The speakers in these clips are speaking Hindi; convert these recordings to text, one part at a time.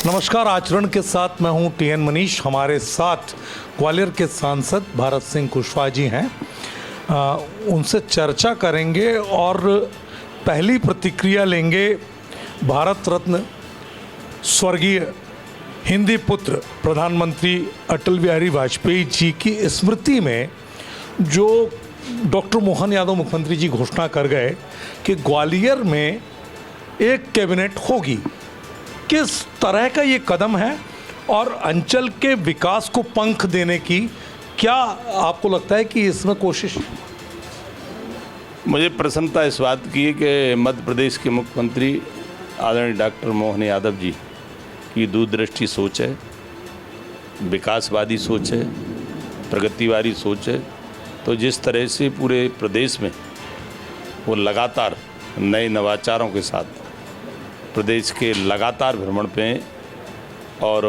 नमस्कार। आचरण के साथ मैं हूं टीएन मनीष। हमारे साथ ग्वालियर के सांसद भारत सिंह कुशवाहा जी हैं। उनसे चर्चा करेंगे और पहली प्रतिक्रिया लेंगे भारत रत्न स्वर्गीय हिंदी पुत्र प्रधानमंत्री अटल बिहारी वाजपेयी जी की स्मृति में जो डॉक्टर मोहन यादव मुख्यमंत्री जी घोषणा कर गए कि ग्वालियर में एक कैबिनेट होगी। किस तरह का ये कदम है और अंचल के विकास को पंख देने की क्या आपको लगता है कि इसमें कोशिश? मुझे प्रसन्नता इस बात की है कि मध्य प्रदेश के मुख्यमंत्री आदरणीय डॉक्टर मोहन यादव जी की दूरदृष्टि सोच है, विकासवादी सोच है, प्रगतिवादी सोच है। तो जिस तरह से पूरे प्रदेश में वो लगातार नए नवाचारों के साथ प्रदेश के लगातार भ्रमण पे हैं और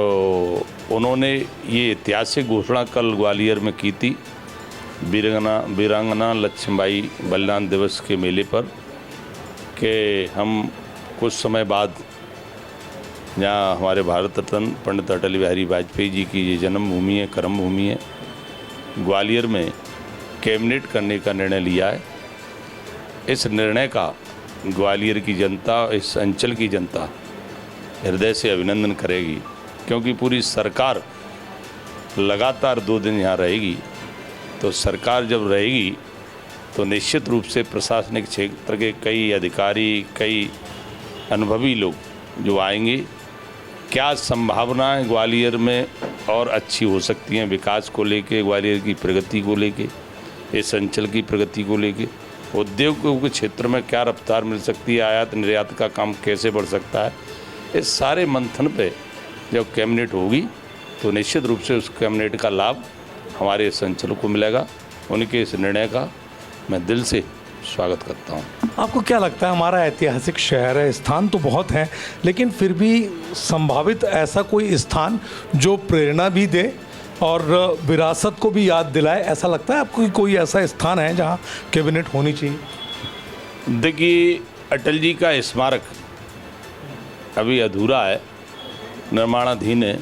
उन्होंने ये ऐतिहासिक घोषणा कल ग्वालियर में की थी वीरांगना लक्ष्मीबाई बलिदान दिवस के मेले पर कि हम कुछ समय बाद जहाँ हमारे भारत रत्न पंडित अटल बिहारी वाजपेयी जी की ये जन्मभूमि है, कर्मभूमि है, ग्वालियर में कैबिनेट करने का निर्णय लिया है। इस निर्णय का ग्वालियर की जनता, इस अंचल की जनता हृदय से अभिनंदन करेगी, क्योंकि पूरी सरकार लगातार 2 दिन यहाँ रहेगी। तो सरकार जब रहेगी तो निश्चित रूप से प्रशासनिक क्षेत्र के कई अधिकारी, कई अनुभवी लोग जो आएंगे, क्या संभावनाएं ग्वालियर में और अच्छी हो सकती हैं विकास को लेके, ग्वालियर की प्रगति को लेके, इस अंचल की प्रगति को लेके, उद्योगों के क्षेत्र में क्या रफ्तार मिल सकती है, आयात निर्यात का काम कैसे बढ़ सकता है, इस सारे मंथन पे जब कैबिनेट होगी तो निश्चित रूप से उस कैबिनेट का लाभ हमारे इस अंचल को मिलेगा। उनके इस निर्णय का मैं दिल से स्वागत करता हूँ। आपको क्या लगता है, हमारा ऐतिहासिक शहर है, स्थान तो बहुत हैं, लेकिन फिर भी संभावित ऐसा कोई स्थान जो प्रेरणा भी दे और विरासत को भी याद दिलाए, ऐसा लगता है आपको कि कोई ऐसा स्थान है जहां कैबिनेट होनी चाहिए? देखिए, अटल जी का स्मारक अभी अधूरा है, निर्माणाधीन है।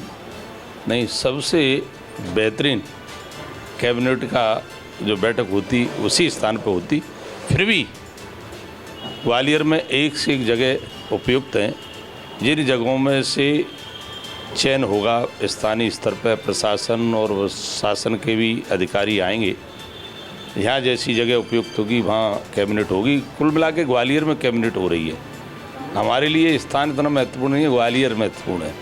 नहीं, सबसे बेहतरीन कैबिनेट का जो बैठक होती उसी स्थान पर होती। फिर भी ग्वालियर में एक से एक जगह उपयुक्त हैं, जिन जगहों में से चयन होगा स्थानीय स्तर पर प्रशासन और शासन के भी अधिकारी आएंगे, यहाँ जैसी जगह उपयुक्त होगी वहाँ कैबिनेट होगी। कुल मिला के ग्वालियर में कैबिनेट हो रही है। हमारे लिए स्थान इतना महत्वपूर्ण नहीं है, ग्वालियर महत्वपूर्ण है,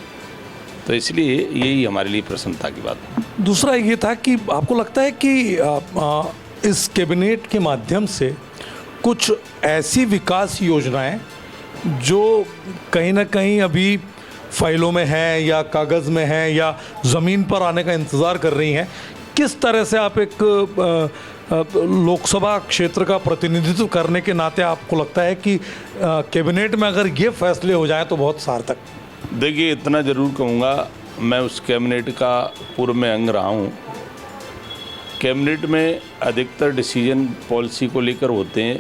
तो इसलिए यही हमारे लिए प्रसन्नता की बात है। दूसरा ये था कि आपको लगता है कि इस कैबिनेट के माध्यम से कुछ ऐसी विकास योजनाएं जो कहीं ना कहीं अभी फाइलों में हैं या कागज़ में हैं या ज़मीन पर आने का इंतज़ार कर रही हैं, किस तरह से आप एक लोकसभा क्षेत्र का प्रतिनिधित्व करने के नाते आपको लगता है कि कैबिनेट में अगर ये फैसले हो जाएं तो बहुत सार्थक? देखिए, इतना ज़रूर कहूँगा, मैं उस कैबिनेट का पूर्व में अंग रहा हूँ। कैबिनेट में अधिकतर डिसीजन पॉलिसी को लेकर होते हैं।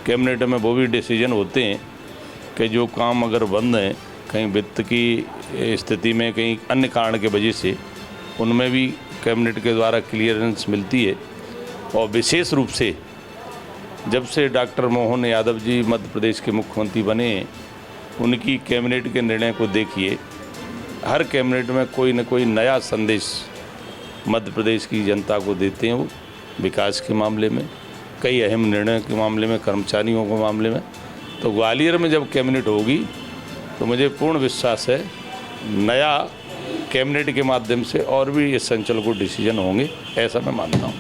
कैबिनेट में वो भी डिसीजन होते हैं कि जो काम अगर बंद हैं कहीं वित्त की स्थिति में, कहीं अन्य कारण के वजह से, उनमें भी कैबिनेट के द्वारा क्लियरेंस मिलती है। और विशेष रूप से जब से डॉक्टर मोहन यादव जी मध्य प्रदेश के मुख्यमंत्री बने, उनकी कैबिनेट के निर्णय को देखिए। हर कैबिनेट में कोई न कोई नया संदेश मध्य प्रदेश की जनता को देते हैं। वो विकास के मामले में, कई अहम निर्णय के मामले में, कर्मचारियों के मामले में। तो ग्वालियर में जब कैबिनेट होगी तो मुझे पूर्ण विश्वास है नया कैबिनेट के माध्यम से और भी इस अंचल को डिसीजन होंगे, ऐसा मैं मानता हूँ।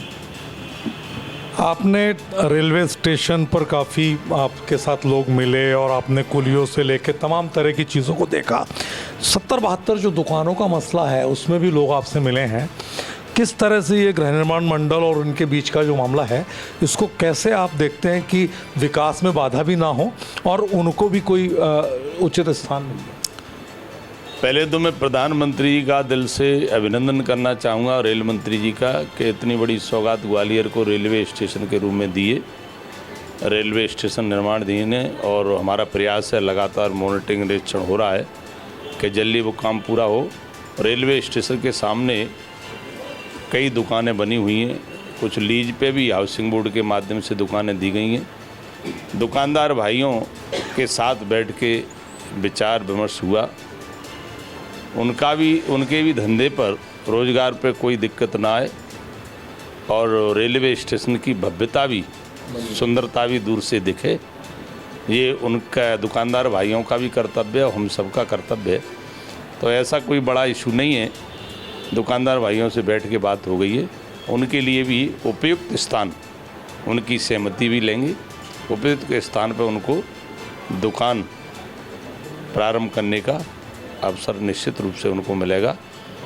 आपने रेलवे स्टेशन पर काफ़ी आपके साथ लोग मिले और आपने कुलियों से लेकर तमाम तरह की चीज़ों को देखा। 70-72 जो दुकानों का मसला है उसमें भी लोग आपसे मिले हैं। किस तरह से ये गृह निर्माण मंडल और उनके बीच का जो मामला है, इसको कैसे आप देखते हैं कि विकास में बाधा भी ना हो और उनको भी कोई उचित स्थान मिल जाए? पहले तो मैं प्रधानमंत्री जी का दिल से अभिनंदन करना चाहूँगा और रेल मंत्री जी का कि इतनी बड़ी सौगात ग्वालियर को रेलवे स्टेशन के रूप में दिए। रेलवे स्टेशन निर्माणाधीन है और हमारा प्रयास है, लगातार मॉनिटरिंग निरीक्षण हो रहा है कि जल्दी वो काम पूरा हो। रेलवे स्टेशन के सामने कई दुकानें बनी हुई हैं, कुछ लीज पे भी हाउसिंग बोर्ड के माध्यम से दुकानें दी गई हैं। दुकानदार भाइयों के साथ बैठ के विचार विमर्श हुआ, उनके भी धंधे पर, रोज़गार पे कोई दिक्कत ना आए और रेलवे स्टेशन की भव्यता भी, सुंदरता भी दूर से दिखे। ये उनका दुकानदार भाइयों का भी कर्तव्य है, हम सबका कर्तव्य है। तो ऐसा कोई बड़ा इशू नहीं है। दुकानदार भाइयों से बैठ के बात हो गई है, उनके लिए भी उपयुक्त स्थान, उनकी सहमति भी लेंगे। उपयुक्त स्थान पर उनको दुकान प्रारंभ करने का अवसर निश्चित रूप से उनको मिलेगा।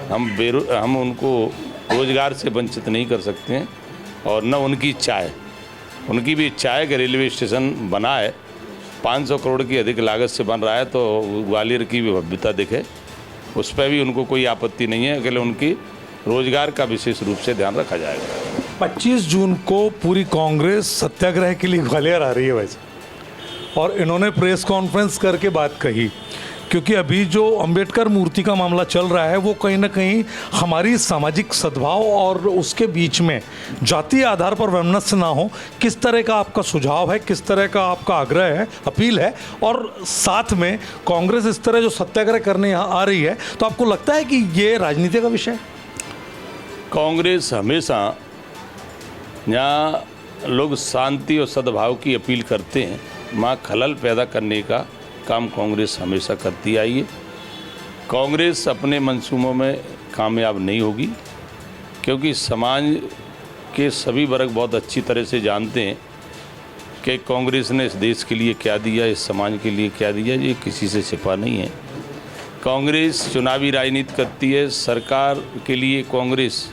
हम उनको रोज़गार से वंचित नहीं कर सकते हैं और न उनकी इच्छा है। उनकी भी इच्छा है कि रेलवे स्टेशन बना है, 500 करोड़ की अधिक लागत से बन रहा है, तो ग्वालियर की भी भव्यता दिखे, उस पर भी उनको कोई आपत्ति नहीं है। अकेले उनकी रोज़गार का विशेष रूप से ध्यान रखा जाएगा। 25 जून को पूरी कांग्रेस सत्याग्रह के लिए ग्वालियर आ रही है वैसे, और इन्होंने प्रेस कॉन्फ्रेंस करके बात कही, क्योंकि अभी जो अंबेडकर मूर्ति का मामला चल रहा है वो कहीं ना कहीं हमारी सामाजिक सद्भाव और उसके बीच में जातीय आधार पर वैमनस्य ना हो। किस तरह का आपका सुझाव है, किस तरह का आपका आग्रह है, अपील है? और साथ में कांग्रेस इस तरह जो सत्याग्रह करने यहाँ आ रही है, तो आपको लगता है कि ये राजनीति का विषय है? कांग्रेस हमेशा यहाँ लोग शांति और सद्भाव की अपील करते हैं, वहाँ खलल पैदा करने का काम कांग्रेस हमेशा करती आई है। कांग्रेस अपने मंसूबों में कामयाब नहीं होगी, क्योंकि समाज के सभी वर्ग बहुत अच्छी तरह से जानते हैं कि कांग्रेस ने इस देश के लिए क्या दिया, इस समाज के लिए क्या दिया, ये किसी से छिपा नहीं है। कांग्रेस चुनावी राजनीति करती है। सरकार के लिए कांग्रेस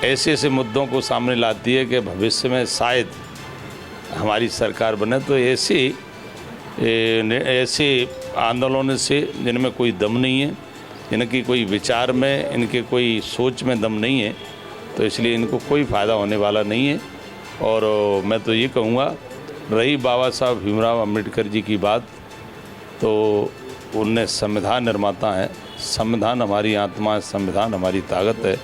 ऐसे ऐसे मुद्दों को सामने लाती है कि भविष्य में शायद हमारी सरकार बने, तो ऐसे आंदोलनों से जिनमें कोई दम नहीं है, इनकी कोई विचार में, इनके कोई सोच में दम नहीं है, तो इसलिए इनको कोई फ़ायदा होने वाला नहीं है। और मैं तो ये कहूँगा, रही बाबा साहब भीमराव अम्बेडकर जी की बात, तो उनने संविधान निर्माता हैं, संविधान हमारी आत्मा है, संविधान हमारी ताकत है,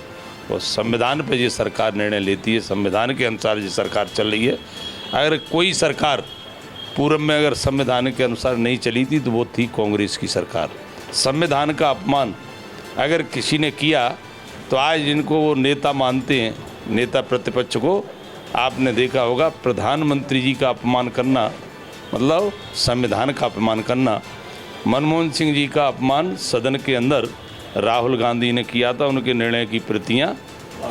और संविधान पे ये सरकार निर्णय लेती है, संविधान के अनुसार ये सरकार चल रही है। अगर कोई सरकार पूर्व में अगर संविधान के अनुसार नहीं चली थी तो वो थी कांग्रेस की सरकार। संविधान का अपमान अगर किसी ने किया तो आज जिनको वो नेता मानते हैं, नेता प्रतिपक्ष को, आपने देखा होगा प्रधानमंत्री जी का अपमान करना मतलब संविधान का अपमान करना। मनमोहन सिंह जी का अपमान सदन के अंदर राहुल गांधी ने किया था, उनके निर्णय की प्रतियां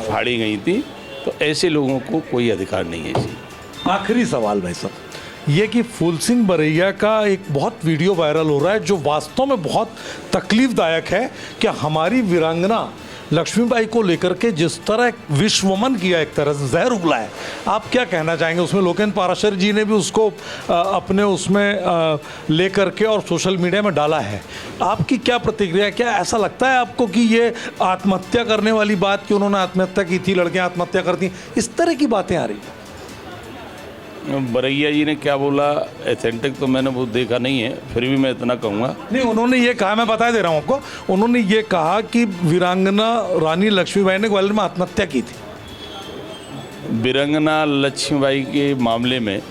फाड़ी गई थी। तो ऐसे लोगों को कोई अधिकार नहीं है जी। आखिरी सवाल भाई साहब, ये कि फूल सिंह बरैया का एक बहुत वीडियो वायरल हो रहा है जो वास्तव में बहुत तकलीफदायक है, कि हमारी वीरांगना लक्ष्मीबाई को लेकर के जिस तरह विश्वमन किया, एक तरह से जहर उगला है। आप क्या कहना चाहेंगे? उसमें लोकेन पाराशर जी ने भी उसको अपने उसमें लेकर के और सोशल मीडिया में डाला है। आपकी क्या प्रतिक्रिया? क्या ऐसा लगता है आपको कि ये आत्महत्या करने वाली बात, कि उन्होंने आत्महत्या की थी, लड़कियां आत्महत्या करती, इस तरह की बातें आ रही हैं? बरैया जी ने क्या बोला एथेंटिक तो मैंने वो देखा नहीं है, फिर भी मैं इतना कहूँगा। नहीं, उन्होंने ये कहा, मैं बता दे रहा हूँ आपको, उन्होंने ये कहा कि वीरांगना रानी लक्ष्मीबाई ने ग्वालियर में आत्महत्या की थी। वीरांगना लक्ष्मीबाई के मामले में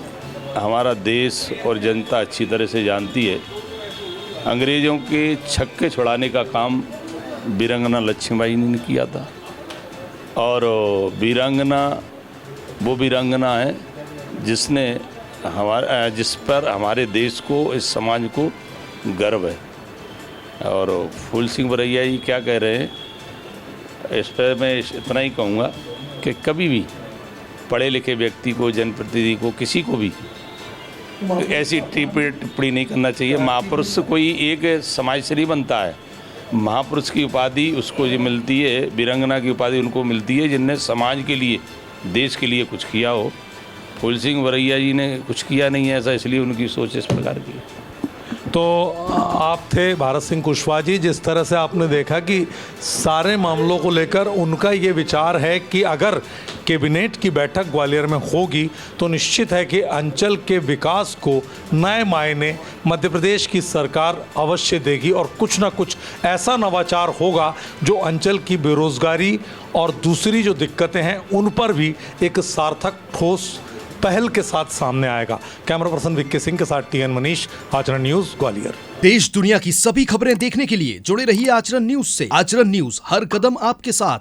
हमारा देश और जनता अच्छी तरह से जानती है, अंग्रेज़ों के छक्के छुड़ाने का काम वीरांगना लक्ष्मीबाई ने किया था। और वीरांगना वो वीरांगना है जिस पर हमारे देश को, इस समाज को गर्व है। और फूल सिंह बरैया जी क्या कह रहे हैं, इस पर मैं इतना ही कहूँगा कि कभी भी पढ़े लिखे व्यक्ति को, जनप्रतिनिधि को, किसी को भी ऐसी टिप्पणी नहीं करना चाहिए। महापुरुष कोई एक समाज से नहीं बनता है। महापुरुष की उपाधि उसको जो मिलती है, वीरांगना की उपाधि उनको मिलती है जिनने समाज के लिए, देश के लिए कुछ किया हो। फूल सिंह बरैया जी ने कुछ किया नहीं है ऐसा, इसलिए उनकी सोच इस प्रकार की है। तो आप थे भारत सिंह कुशवाहा जी, जिस तरह से आपने देखा कि सारे मामलों को लेकर उनका ये विचार है कि अगर कैबिनेट की बैठक ग्वालियर में होगी तो निश्चित है कि अंचल के विकास को नए मायने मध्य प्रदेश की सरकार अवश्य देगी और कुछ ना कुछ ऐसा नवाचार होगा जो अंचल की बेरोजगारी और दूसरी जो दिक्कतें हैं उन पर भी एक सार्थक ठोस पहल के साथ सामने आएगा। कैमरा पर्सन विक्की सिंह के साथ टीएन मनीष, आचरण न्यूज, ग्वालियर। देश दुनिया की सभी खबरें देखने के लिए जुड़े रहिए आचरण न्यूज से। आचरण न्यूज, हर कदम आपके साथ।